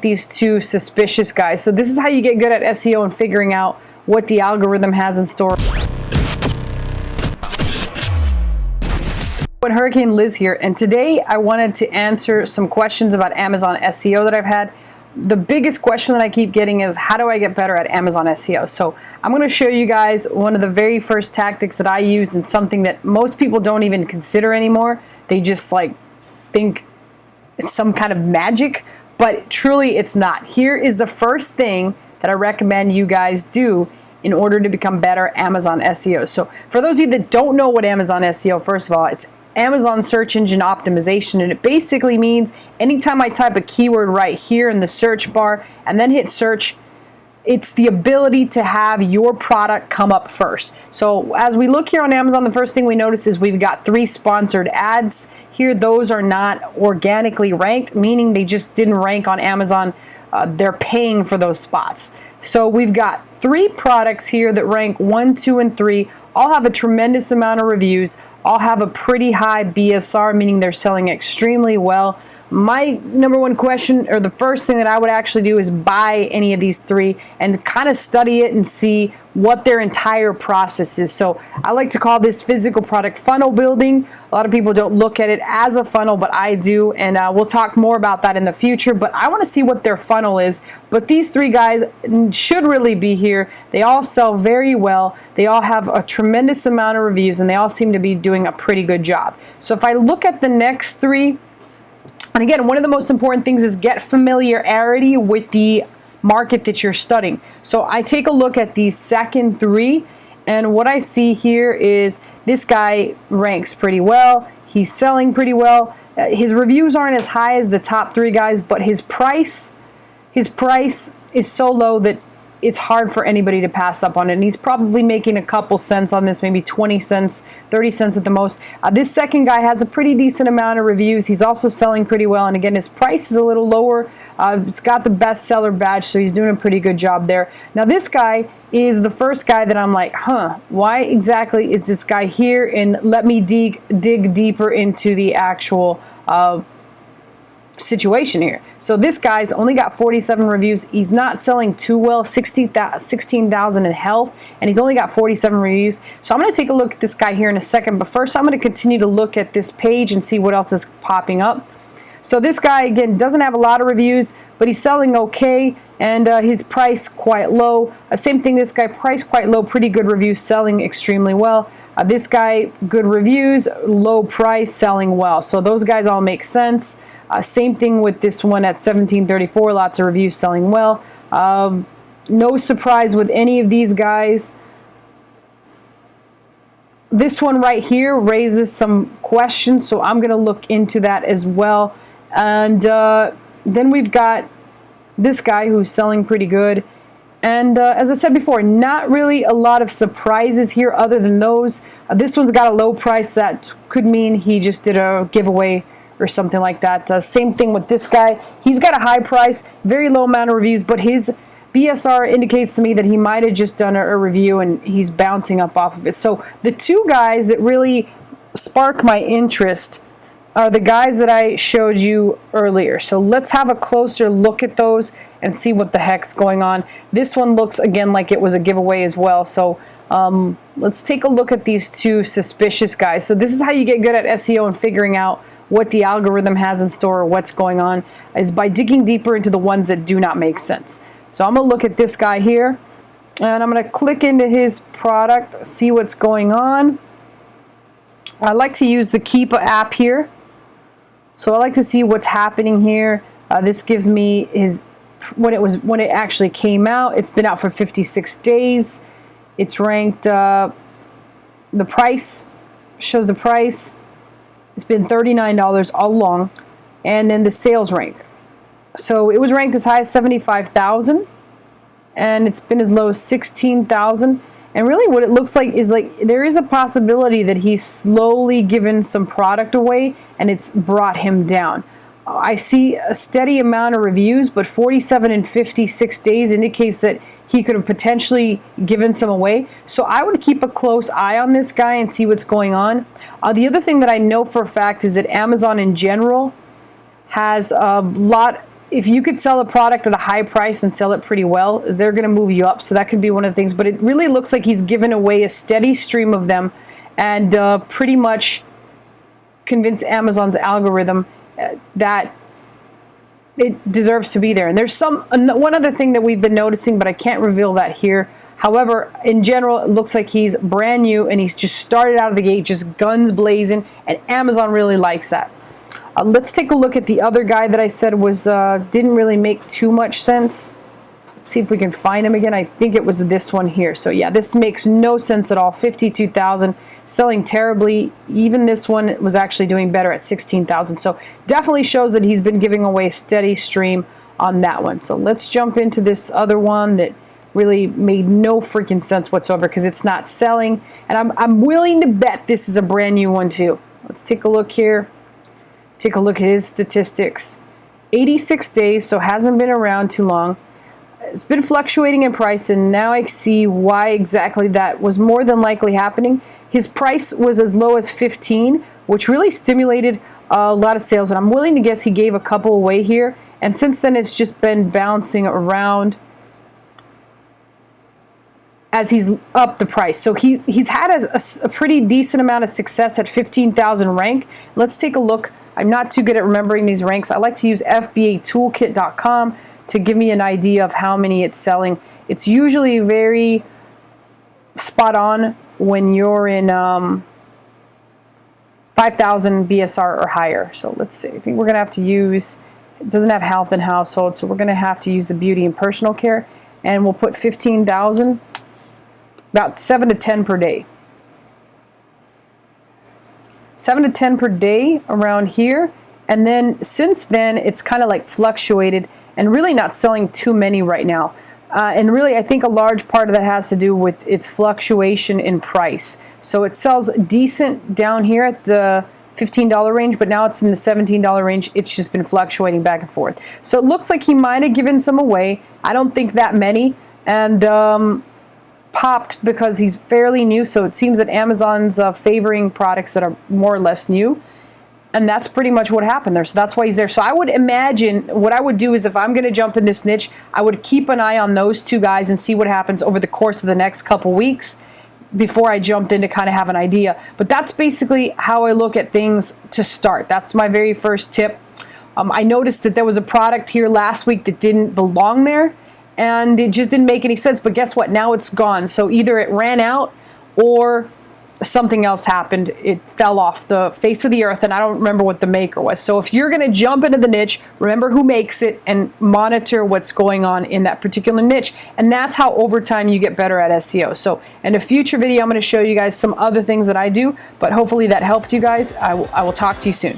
these two suspicious guys. So this is how you get good at SEO and figuring out what the algorithm has in store. Hurricane Liz here, and today I wanted to answer some questions about Amazon SEO that I've had. The biggest question that I keep getting is, how do I get better at Amazon SEO? So I'm going to show you guys one of the very first tactics that I use, and something that most people don't even consider anymore. They just like think it's some kind of magic, but truly it's not. Here is the first thing that I recommend you guys do in order to become better at Amazon SEO. So for those of you that don't know what Amazon SEO, first of all, it's Amazon search engine optimization, and it basically means anytime I type a keyword right here in the search bar and then hit search, it's the ability to have your product come up first. So as we look here on Amazon, the first thing we notice is we've got 3 sponsored ads here. Those are not organically ranked, meaning they just didn't rank on Amazon. They're paying for those spots. So we've got 3 products here that rank 1, 2, and 3. All have a tremendous amount of reviews. All have a pretty high BSR, meaning they're selling extremely well. My number one question, or the first thing that I would actually do, is buy any of these 3 and kind of study it and see what their entire process is. So I like to call this physical product funnel building. A lot of people don't look at it as a funnel, but I do, and we'll talk more about that in the future. But I want to see what their funnel is. But these 3 guys should really be here. They all sell very well. They all have a tremendous amount of reviews, and they all seem to be doing a pretty good job. So if I look at the next 3, and again, one of the most important things is get familiarity with the market that you're studying. So I take a look at these second 3, and what I see here is this guy ranks pretty well. He's selling pretty well. His reviews aren't as high as the top 3 guys, but his price is so low that it's hard for anybody to pass up on it. And he's probably making a couple cents on this, maybe 20 cents, 30 cents at the most. This second guy has a pretty decent amount of reviews. He's also selling pretty well. And again, his price is a little lower. It's got the bestseller badge, so he's doing a pretty good job there. Now, this guy is the first guy that I'm like, why exactly is this guy here? And let me dig deeper into the actual situation here. So this guy's only got 47 reviews. He's not selling too well, 16,000 in health, and he's only got 47 reviews. So I'm going to take a look at this guy here in a second, but first I'm going to continue to look at this page and see what else is popping up. So this guy, again, doesn't have a lot of reviews, but he's selling okay, and his price quite low. Same thing, this guy, price quite low, pretty good reviews, selling extremely well. This guy, good reviews, low price, selling well. So those guys all make sense. Same thing with this one at 1734, lots of reviews, selling well. No surprise with any of these guys. This one right here raises some questions, so I'm going to look into that as well. And then we've got this guy who's selling pretty good. And as I said before, not really a lot of surprises here other than those. This one's got a low price. That could mean he just did a giveaway or something like that. Same thing with this guy. He's got a high price, very low amount of reviews, but his BSR indicates to me that he might have just done a review and he's bouncing up off of it. So the 2 guys that really spark my interest are the guys that I showed you earlier. So let's have a closer look at those and see what the heck's going on. This one looks, again, like it was a giveaway as well. So let's take a look at these 2 suspicious guys. So this is how you get good at SEO and figuring out what the algorithm has in store or what's going on, is by digging deeper into the ones that do not make sense. So I'm going to look at this guy here, and I'm going to click into his product, see what's going on. I like to use the Keepa app here. So I like to see what's happening here. This gives me his when it actually came out. It's been out for 56 days. It's ranked, the price shows the price. It's been $39 all along. And then the sales rank. So it was ranked as high as 75,000, and it's been as low as 16,000. And really what it looks like is like there is a possibility that he's slowly given some product away and it's brought him down. I see a steady amount of reviews, but 47 in 56 days indicates that he could have potentially given some away. So I would keep a close eye on this guy and see what's going on. The other thing that I know for a fact is that Amazon in general has a lot if you could sell a product at a high price and sell it pretty well, they're going to move you up. So that could be one of the things. But it really looks like he's given away a steady stream of them and pretty much convince Amazon's algorithm that it deserves to be there. And there's one other thing that we've been noticing, but I can't reveal that here. However, in general, it looks like he's brand new and he's just started out of the gate, just guns blazing, and Amazon really likes that. Let's take a look at the other guy that I said was didn't really make too much sense. Let's see if we can find him again. I think it was this one here. So yeah, this makes no sense at all. 52,000, selling terribly. Even this one was actually doing better at 16,000. So definitely shows that he's been giving away a steady stream on that one. So let's jump into this other one that really made no freaking sense whatsoever because it's not selling. And I'm willing to bet this is a brand new one too. Let's take a look here. Take a look at his statistics. 86 days, so hasn't been around too long. It's been fluctuating in price, and now I see why exactly that was more than likely happening. His price was as low as 15, which really stimulated a lot of sales, and I'm willing to guess he gave a couple away here. And since then, it's just been bouncing around as he's up the price. So he's had a pretty decent amount of success at 15,000 rank. Let's take a look. I'm not too good at remembering these ranks. I like to use FBAtoolkit.com to give me an idea of how many it's selling. It's usually very spot on when you're in 5,000 BSR or higher. So let's see. I think we're going to have to use, it doesn't have health and household, so we're going to have to use the beauty and personal care. And we'll put 15,000, about 7 to 10 per day. 7 to 10 per day around here. And then since then, it's kind of like fluctuated and really not selling too many right now. And really, I think a large part of that has to do with its fluctuation in price. So it sells decent down here at the $15 range, but now it's in the $17 range. It's just been fluctuating back and forth. So it looks like he might have given some away. I don't think that many. And popped because he's fairly new, so it seems that Amazon's favoring products that are more or less new, and that's pretty much what happened there. So that's why he's there. So I would imagine what I would do is if I'm going to jump in this niche, I would keep an eye on those two guys and see what happens over the course of the next couple weeks before I jumped in to kind of have an idea. But that's basically how I look at things to start. That's my very first tip. I noticed that there was a product here last week that didn't belong there, and it just didn't make any sense. But guess what? Now it's gone. So either it ran out or something else happened. It fell off the face of the earth, and I don't remember what the maker was. So if you're going to jump into the niche, remember who makes it and monitor what's going on in that particular niche. And that's how over time you get better at SEO. So in a future video, I'm going to show you guys some other things that I do, but hopefully that helped you guys. I will talk to you soon.